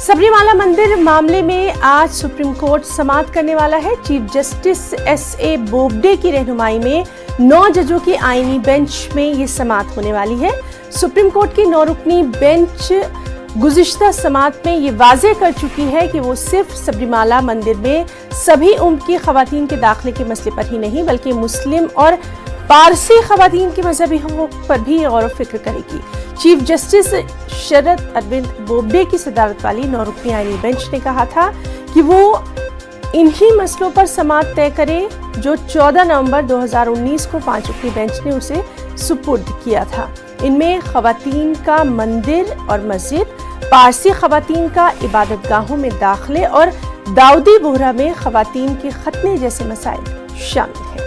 सबरीमाला मंदिर मामले में आज सुप्रीम कोर्ट समाअत करने वाला है। Chief justice एस.ए. बोबडे की रहनुमाई में 9 जजों की आईनी बेंच में ये समाअत होने वाली है। सुप्रीम कोर्ट की 9 रुकनी बेंच गुज़िश्ता समाअत में ये वाज़ेह कर चुकी है कि वो सिर्फ सबरीमाला मंदिर में सभी उम्र की ख़वातीन के दाखिले के मसले पर ही नहीं बल्कि मुस्लिम और पारसी ख़वातीन के मजहबी हक़ूक़ पर भी गौर व फिक्र करेगी। चीफ जस्टिस शरद अरविंद बोबडे की सदारत वाली 9 रुकनी आईनी बेंच ने कहा था कि वो इन्हीं मसलों पर समाअत तय करे जो 14 नवंबर 2019 को 5 रुकनी बेंच ने उसे सुपुर्द किया था। इनमें ख़वातीन का मंदिर और मस्जिद, पारसी ख़वातीन का इबादतगाहों में दाखिले और दाऊदी बोहरा में ख़वातीन के खतने जैसे मसाइल शामिल हैं।